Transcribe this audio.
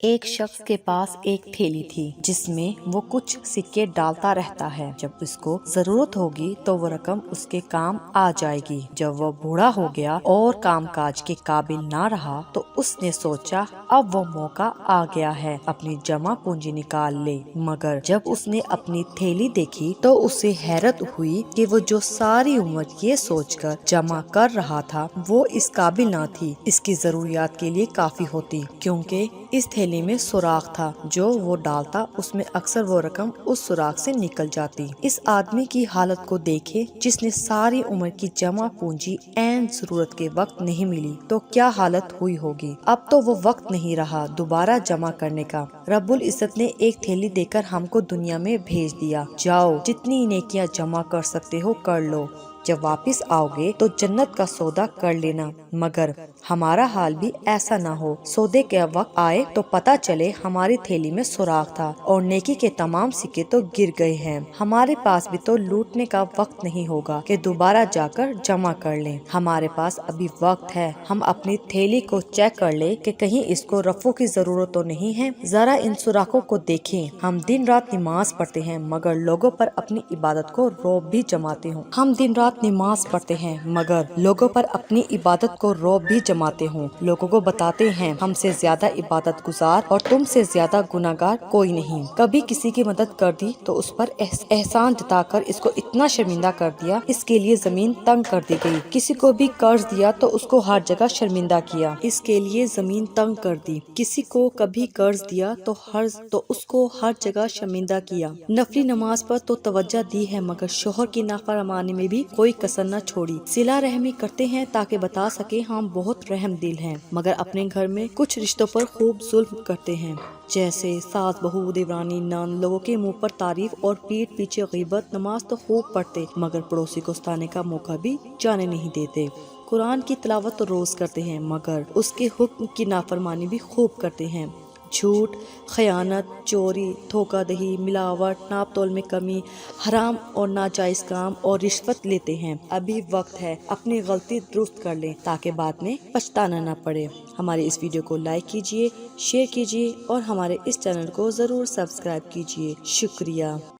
ایک شخص کے پاس ایک تھیلی تھی جس میں وہ کچھ سکے ڈالتا رہتا ہے۔ جب اس کو ضرورت ہوگی تو وہ رقم اس کے کام آ جائے گی۔ جب وہ بوڑھا ہو گیا اور کام کاج کے قابل نہ رہا تو اس نے سوچا اب وہ موقع آ گیا ہے، اپنی جمع پونجی نکال لے۔ مگر جب اس نے اپنی تھیلی دیکھی تو اسے حیرت ہوئی کہ وہ جو ساری عمر یہ سوچ کر جمع کر رہا تھا وہ اس قابل نہ تھی، اس کی ضروریات کے لیے کافی ہوتی، کیونکہ اس تھیلی میں سوراخ تھا جو وہ ڈالتا اس میں اکثر وہ رقم اس سوراخ سے نکل جاتی۔ اس آدمی کی حالت کو دیکھے جس نے ساری عمر کی جمع پونجی عین ضرورت کے وقت نہیں ملی تو کیا حالت ہوئی ہوگی۔ اب تو وہ وقت نہیں رہا دوبارہ جمع کرنے کا۔ رب العزت نے ایک تھیلی دے کر ہم کو دنیا میں بھیج دیا، جاؤ جتنی نیکیاں جمع کر سکتے ہو کر لو، جب واپس آؤ گے تو جنت کا سودا کر لینا۔ مگر ہمارا حال بھی ایسا نہ ہو، سودے کا وقت آئے تو پتہ چلے ہماری تھیلی میں سوراخ تھا اور نیکی کے تمام سکے تو گر گئے ہیں۔ ہمارے پاس بھی تو لوٹنے کا وقت نہیں ہوگا کہ دوبارہ جا کر جمع کر لیں۔ ہمارے پاس ابھی وقت ہے، ہم اپنی تھیلی کو چیک کر لیں کہ کہیں اس کو رفو کی ضرورت تو نہیں ہے۔ ذرا ان سوراخوں کو دیکھیں، ہم دن رات نماز پڑھتے ہیں مگر لوگوں پر اپنی عبادت کو روب بھی جماتے ہوں۔ ہم دن رات نماز پڑھتے ہیں مگر لوگوں پر اپنی عبادت کو روب بھی جماتے ہوں۔ لوگوں کو بتاتے ہیں ہم سے زیادہ عبادت گزار اور تم سے زیادہ گناہگار کوئی نہیں۔ کبھی کسی کی مدد کر دی تو اس پر احسان جتا کر اس کو اتنا شرمندہ کر دیا اس کے لیے زمین تنگ کر دی گئی۔ کسی کو بھی قرض دیا تو اس کو ہر جگہ شرمندہ کیا، اس کے لیے زمین تنگ کر دی۔ کسی کو کبھی قرض دیا تو اس کو ہر جگہ شرمندہ کیا۔ نفلی نماز پر تو توجہ دی ہے مگر شوہر کی نافرمانی میں بھی کوئی کسر نہ چھوڑی۔ صلہ رحمی کرتے ہیں تاکہ بتا سکے ہم بہت رحم دل ہیں، مگر اپنے گھر میں کچھ رشتوں پر خوب ظلم کرتے ہیں، جیسے ساس بہو دیورانی نند، لوگوں کے منہ پر تعریف اور پیٹھ پیچھے غیبت۔ نماز تو خوب پڑھتے مگر پڑوسی کو ستانے کا موقع بھی جانے نہیں دیتے۔ قرآن کی تلاوت تو روز کرتے ہیں مگر اس کے حکم کی نافرمانی بھی خوب کرتے ہیں۔ جھوٹ، خیانت، چوری، دھوکہ دہی، ملاوٹ، ناپ تول میں کمی، حرام اور ناجائز کام اور رشوت لیتے ہیں۔ ابھی وقت ہے، اپنی غلطی درست کر لیں تاکہ بعد میں پچھتانا نہ پڑے۔ ہمارے اس ویڈیو کو لائک کیجیے، شیئر کیجیے اور ہمارے اس چینل کو ضرور سبسکرائب کیجیے۔ شکریہ۔